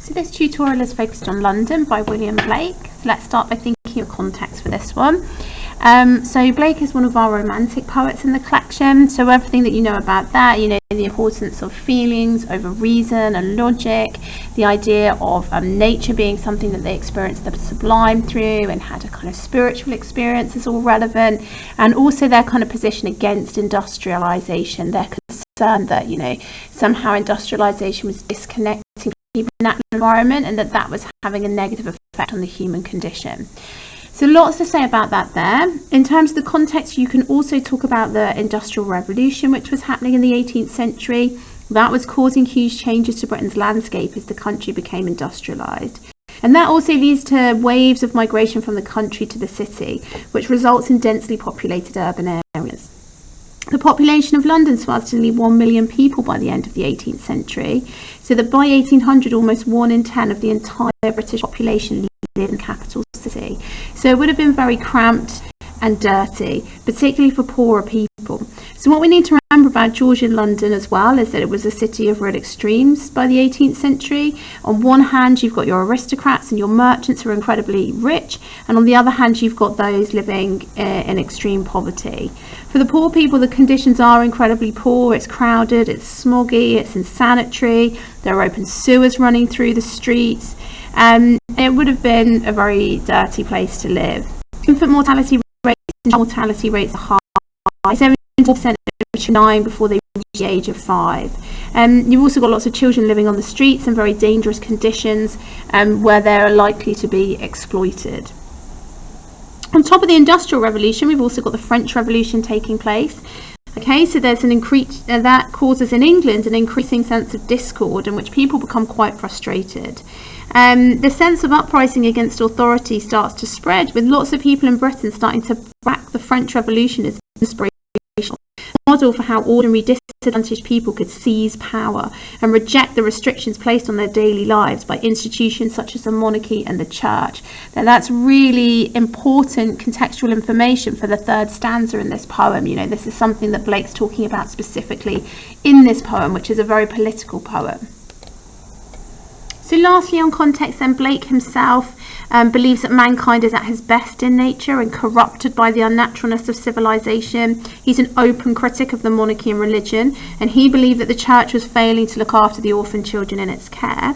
So this tutorial is focused on London by William Blake. So let's start by thinking of context for this one. So Blake is one of our romantic poets in the collection. So everything that you know about that, you know, the importance of feelings over reason and logic, the idea of nature being something that they experienced the sublime through and had a kind of spiritual experience is all relevant. And also their kind of position against industrialization, their concern that, you know, somehow industrialization was disconnecting people in that environment and that was having a negative effect on the human condition. So lots to say about that there. In terms of the context, you can also talk about the Industrial Revolution, which was happening in the 18th century. That was causing huge changes to Britain's landscape as the country became industrialised. And that also leads to waves of migration from the country to the city, which results in densely populated urban areas. The population of London swells to nearly 1 million people by the end of the 18th century, so that by 1800 almost 1 in 10 of the entire British population lived in the capital city. So it would have been very cramped and dirty, particularly for poorer people. So what we need to remember about Georgian London as well is that it was a city of real extremes by the 18th century. On one hand, you've got your aristocrats and your merchants who are incredibly rich, and on the other hand, you've got those living in extreme poverty. For the poor people, the conditions are incredibly poor. It's crowded, it's smoggy, it's insanitary, there are open sewers running through the streets. It would have been a very dirty place to live. Infant mortality rates and mortality rates are high. 74% reach 9 before they reach the age of 5. You've also got lots of children living on the streets in very dangerous conditions where they're likely to be exploited. On top of the Industrial Revolution, we've also got the French Revolution taking place. Okay, so there's an increase that causes in England an increasing sense of discord in which people become quite frustrated. The sense of uprising against authority starts to spread, with lots of people in Britain starting to back the French Revolution as inspirational, a model for how ordinary disadvantaged people could seize power and reject the restrictions placed on their daily lives by institutions such as the monarchy and the church. Now that's really important contextual information for the third stanza in this poem. You know, this is something that Blake's talking about specifically in this poem, which is a very political poem. So lastly, on context, then, Blake himself believes that mankind is at his best in nature and corrupted by the unnaturalness of civilization. He's an open critic of the monarchy and religion, and he believed that the church was failing to look after the orphan children in its care.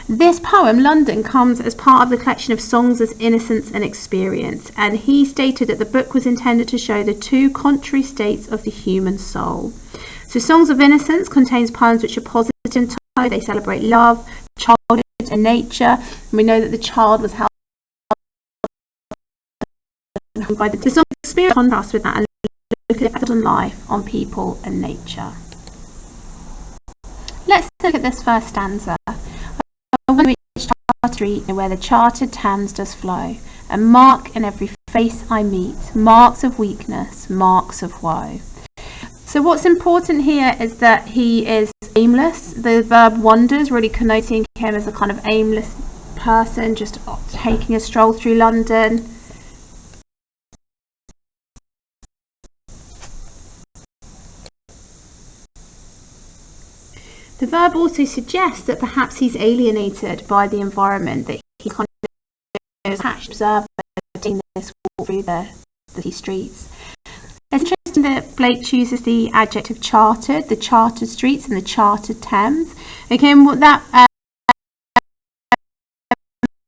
This poem, London, comes as part of the collection of songs as innocence and experience, and he stated that the book was intended to show the two contrary states of the human soul. So Songs of Innocence contains poems which are positive in tone. They celebrate love, childhood and nature, and we know that the child was held by the song of spirit. Contrast with that and look at the effect on life, on people and nature. Let's look at this first stanza. When we reach Charter Street, where the chartered Thames does flow, and mark in every face I meet marks of weakness, marks of woe. So what's important here is that he is aimless. The verb wanders really connoting him as a kind of aimless person, just taking a stroll through London. The verb also suggests that perhaps he's alienated by the environment, that he kind of is attached, observing this walk through the city streets. It's interesting that Blake chooses the adjective chartered, the chartered streets and the chartered Thames. Okay, and what that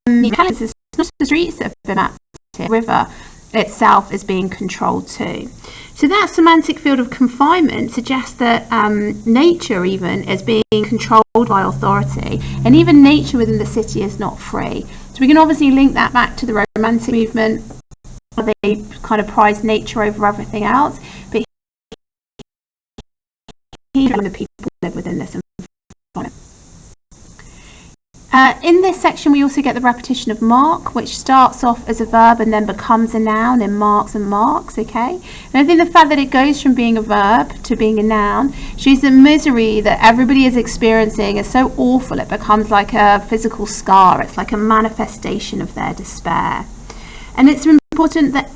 means is not the streets that have been mapped, the river itself is being controlled too. So that semantic field of confinement suggests that nature even is being controlled by authority, and even nature within the city is not free. So we can obviously link that back to the Romantic movement. They kind of prize nature over everything else, but the people live within this environment. In this section we also get the repetition of mark, which starts off as a verb and then becomes a noun in marks and marks. Okay, and I think the fact that it goes from being a verb to being a noun shows the misery that everybody is experiencing is so awful it becomes like a physical scar. It's like a manifestation of their despair. And it's important that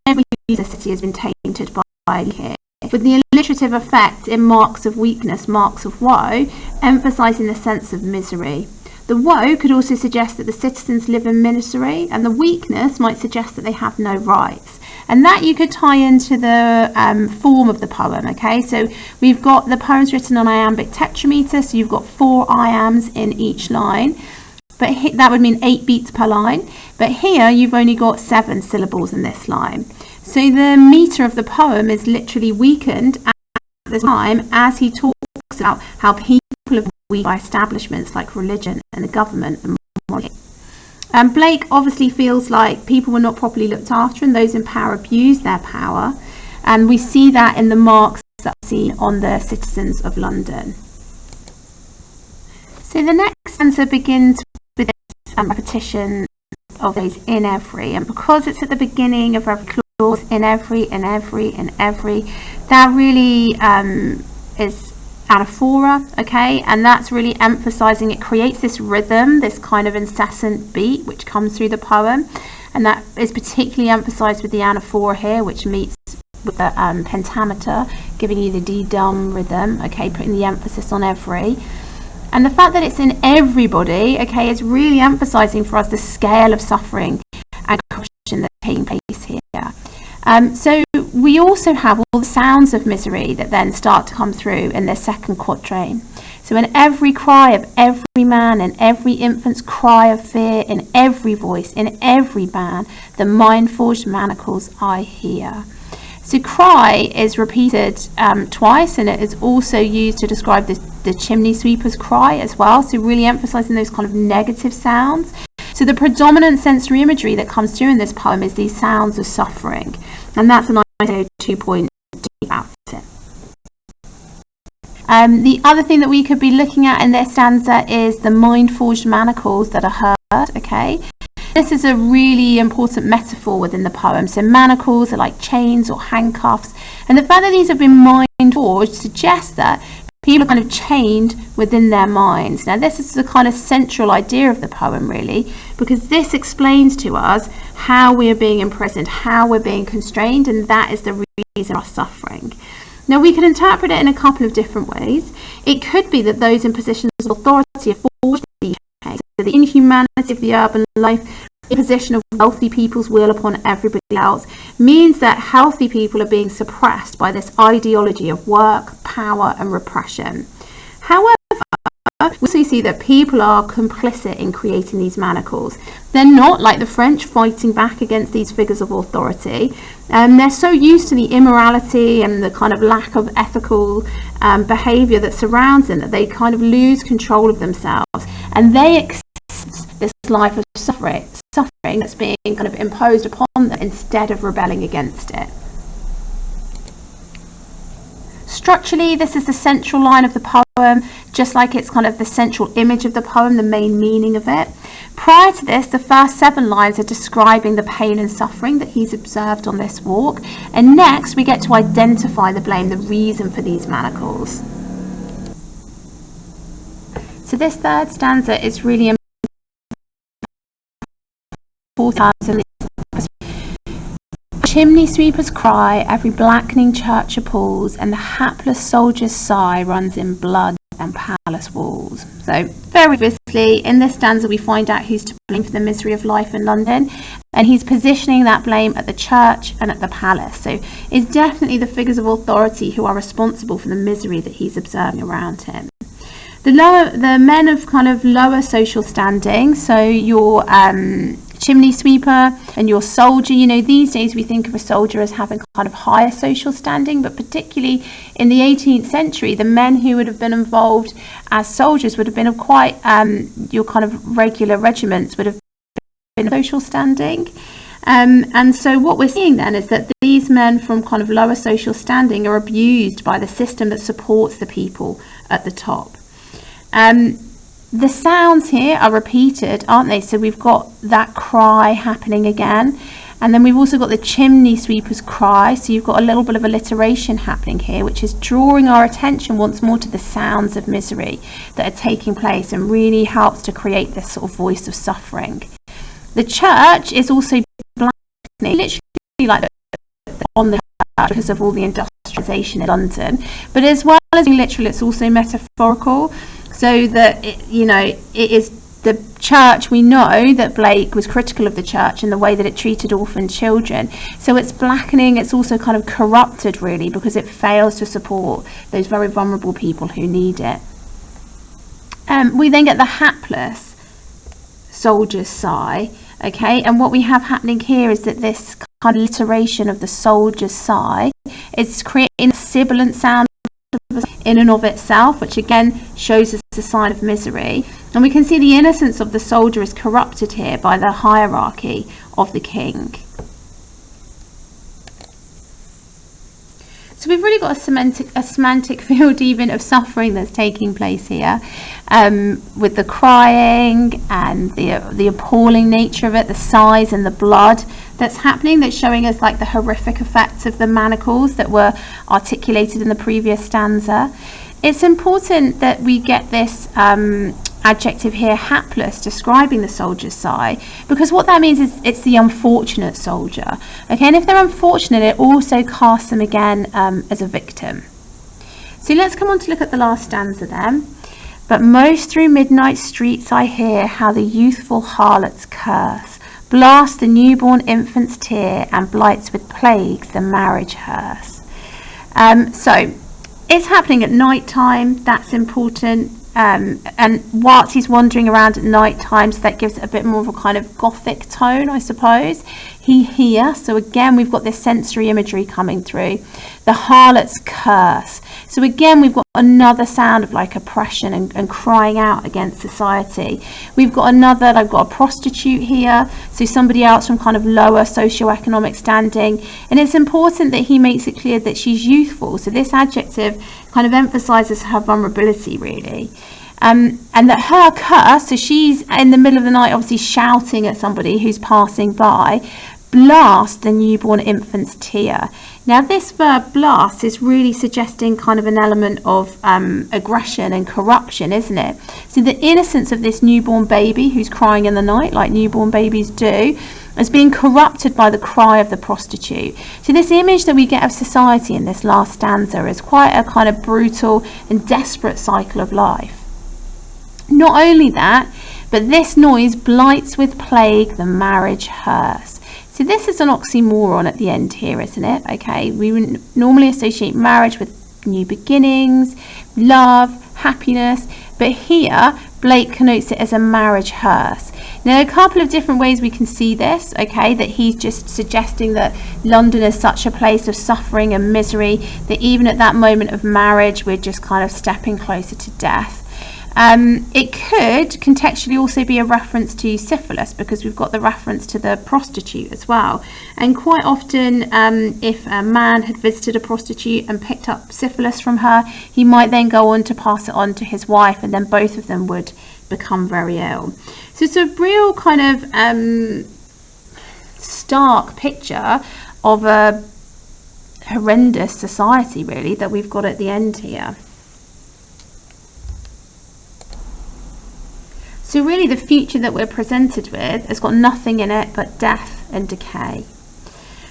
every city has been tainted by here, with the alliterative effect in marks of weakness, marks of woe, emphasising the sense of misery. The woe could also suggest that the citizens live in misery, and the weakness might suggest that they have no rights. And that you could tie into the form of the poem, okay? So we've got the poems written on iambic tetrameter, so you've got 4 iambs in each line, but that would mean 8 beats per line. But here you've only got 7 syllables in this line. So the meter of the poem is literally weakened at this time as he talks about how people are weak by establishments like religion and the government and morality. Blake obviously feels like people were not properly looked after and those in power abused their power, and we see that in the marks that are seen on the citizens of London. So the next stanza begins with this repetition of those in every, and because it's at the beginning of every clause, in every, that really is anaphora, okay, and that's really emphasizing, it creates this rhythm, this kind of incessant beat which comes through the poem, and that is particularly emphasized with the anaphora here, which meets with the pentameter, giving you the D-dum rhythm, okay, putting the emphasis on every. And the fact that it's in everybody, okay, is really emphasizing for us the scale of suffering and corruption that's taking place here. So we also have all the sounds of misery that then start to come through in the second quatrain. So in every cry of every man, in every infant's cry of fear, in every voice, in every man, the mind-forged manacles I hear. So cry is repeated twice, and it is also used to describe the chimney sweepers cry as well, so really emphasizing those kind of negative sounds. So the predominant sensory imagery that comes through in this poem is these sounds of suffering, and that's a nice 2-point about it. The other thing that we could be looking at in this stanza is the mind-forged manacles that are heard, okay? This is a really important metaphor within the poem. So manacles are like chains or handcuffs, and the fact that these have been mind-forged suggests that people are kind of chained within their minds. Now this is the kind of central idea of the poem really, because this explains to us how we are being imprisoned, how we're being constrained, and that is the reason for our suffering. Now we can interpret it in a couple of different ways. It could be that those in positions of authority are forced to be chained. So the inhumanity of the urban life, the position of wealthy people's will upon everybody else, means that healthy people are being suppressed by this ideology of work, power and repression. However, we also see that people are complicit in creating these manacles. They're not, like the French, fighting back against these figures of authority. They're so used to the immorality and the kind of lack of ethical behaviour that surrounds them that they kind of lose control of themselves, and they accept this life of suffering that's being kind of imposed upon them instead of rebelling against it. Structurally, this is the central line of the poem, just like it's kind of the central image of the poem, the main meaning of it. Prior to this, the first 7 lines are describing the pain and suffering that he's observed on this walk, and next we get to identify the blame, the reason for these manacles. So this third stanza is really important. Chimney sweepers cry, every blackening church appalls, and the hapless soldier's sigh runs in blood and palace walls. So very obviously in this stanza we find out who's to blame for the misery of life in London, and he's positioning that blame at the church and at the palace. So it's definitely the figures of authority who are responsible for the misery that he's observing around him. The men of kind of lower social standing, so your chimney sweeper and your soldier, you know, these days we think of a soldier as having kind of higher social standing, but particularly in the 18th century, the men who would have been involved as soldiers would have been of quite, your kind of regular regiments would have been social standing. And so what we're seeing then is that these men from kind of lower social standing are abused by the system that supports the people at the top. The sounds here are repeated, aren't they? So we've got that cry happening again, and then we've also got the chimney sweepers cry, so you've got a little bit of alliteration happening here, which is drawing our attention once more to the sounds of misery that are taking place and really helps to create this sort of voice of suffering. The church is also literally like on the church because of all the industrialisation in London, but as well as being literal, it's also metaphorical. So that it, you know, it is the church, we know that Blake was critical of the church and the way that it treated orphan children. So it's blackening, it's also kind of corrupted really, because it fails to support those very vulnerable people who need it. We then get the hapless soldier's sigh, okay, and what we have happening here is that this kind of alliteration of the soldier's sigh is creating a sibilant sound in and of itself, which again shows us a sign of misery. And we can see the innocence of the soldier is corrupted here by the hierarchy of the king. So we've really got a semantic field even of suffering that's taking place here, with the crying and the appalling nature of it, the sighs and the blood that's happening, that's showing us like the horrific effects of the manacles that were articulated in the previous stanza. It's important that we get this adjective here, hapless, describing the soldier's sigh, because what that means is it's the unfortunate soldier. Okay, and if they're unfortunate, it also casts them again as a victim. So let's come on to look at the last stanza then. But most through midnight streets I hear how the youthful harlots curse, blast the newborn infant's tear, and blights with plagues the marriage hearse. So it's happening at night time, that's important. And whilst he's wandering around at night times, that gives it a bit more of a kind of gothic tone, I suppose. He hears, so again we've got this sensory imagery coming through. The harlot's curse, so again we've got another sound of like oppression and crying out against society. We've got another, I've got a prostitute here, so somebody else from kind of lower socioeconomic standing, and it's important that he makes it clear that she's youthful, so this adjective kind of emphasizes her vulnerability really. And that her curse, so she's in the middle of the night obviously shouting at somebody who's passing by, blast the newborn infant's tear. Now this verb blast is really suggesting kind of an element of aggression and corruption, isn't it? So the innocence of this newborn baby who's crying in the night like newborn babies do is being corrupted by the cry of the prostitute. So this image that we get of society in this last stanza is quite a kind of brutal and desperate cycle of life. Not only that, but this noise blights with plague the marriage hearse. So this is an oxymoron at the end here, isn't it? Okay, we would normally associate marriage with new beginnings, love, happiness, but here Blake connotes it as a marriage hearse. Now a couple of different ways we can see this, okay, that he's just suggesting that London is such a place of suffering and misery that even at that moment of marriage we're just kind of stepping closer to death. It could contextually also be a reference to syphilis, because we've got the reference to the prostitute as well, and quite often if a man had visited a prostitute and picked up syphilis from her, he might then go on to pass it on to his wife, and then both of them would become very ill. So it's a real kind of stark picture of a horrendous society really that we've got at the end here. So really the future that we're presented with has got nothing in it but death and decay.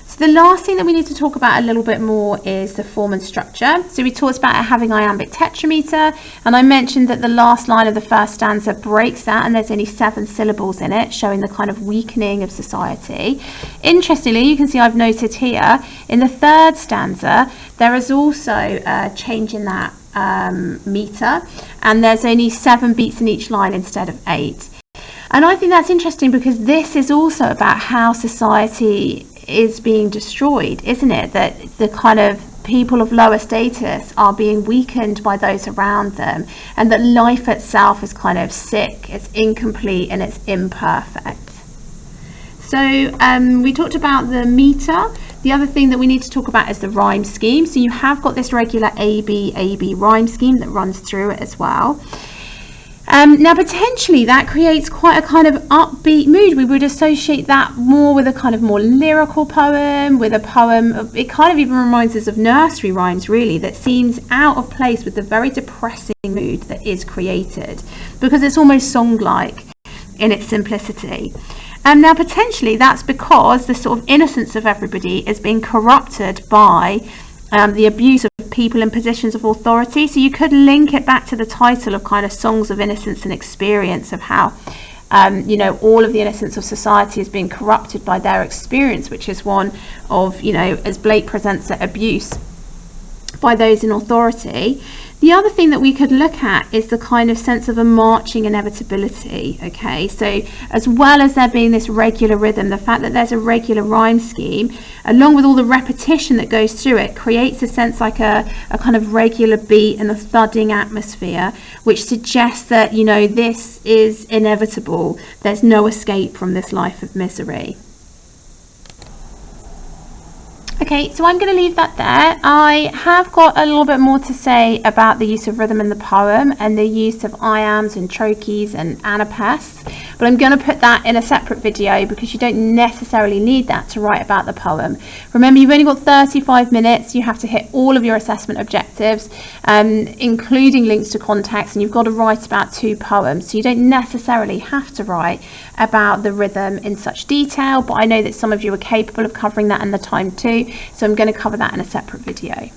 So the last thing that we need to talk about a little bit more is the form and structure. So we talked about it having iambic tetrameter, and I mentioned that the last line of the first stanza breaks that, and there's only 7 syllables in it, showing the kind of weakening of society. Interestingly, you can see I've noted here in the third stanza there is also a change in that meter, and there's only 7 beats in each line instead of 8. And I think that's interesting because this is also about how society is being destroyed, isn't it? That the kind of people of lower status are being weakened by those around them, and that life itself is kind of sick, it's incomplete and it's imperfect. So we talked about the meter. The other thing that we need to talk about is the rhyme scheme. So you have got this regular A-B rhyme scheme that runs through it as well. Now potentially that creates quite a kind of upbeat mood. We would associate that more with a kind of more lyrical poem, with a poem of, it kind of even reminds us of nursery rhymes really, that seems out of place with the very depressing mood that is created, because it's almost song-like in its simplicity. Now potentially that's because the sort of innocence of everybody is being corrupted by the abuse of people in positions of authority. So you could link it back to the title of kind of Songs of Innocence and Experience, of how you know, all of the innocence of society is being corrupted by their experience, which is one of, you know, as Blake presents it, abuse by those in authority. The other thing that we could look at is the kind of sense of a marching inevitability. Okay, so as well as there being this regular rhythm, the fact that there's a regular rhyme scheme, along with all the repetition that goes through it, creates a sense like a kind of regular beat and a thudding atmosphere, which suggests that, you know, this is inevitable. There's no escape from this life of misery. Okay, so I'm going to leave that there. I have got a little bit more to say about the use of rhythm in the poem and the use of iambs and trochees and anapaests, but I'm going to put that in a separate video because you don't necessarily need that to write about the poem. Remember, you've only got 35 minutes. You have to hit all of your assessment objectives, including links to context, and you've got to write about 2 poems. So you don't necessarily have to write about the rhythm in such detail, but I know that some of you are capable of covering that in the time too, so I'm going to cover that in a separate video.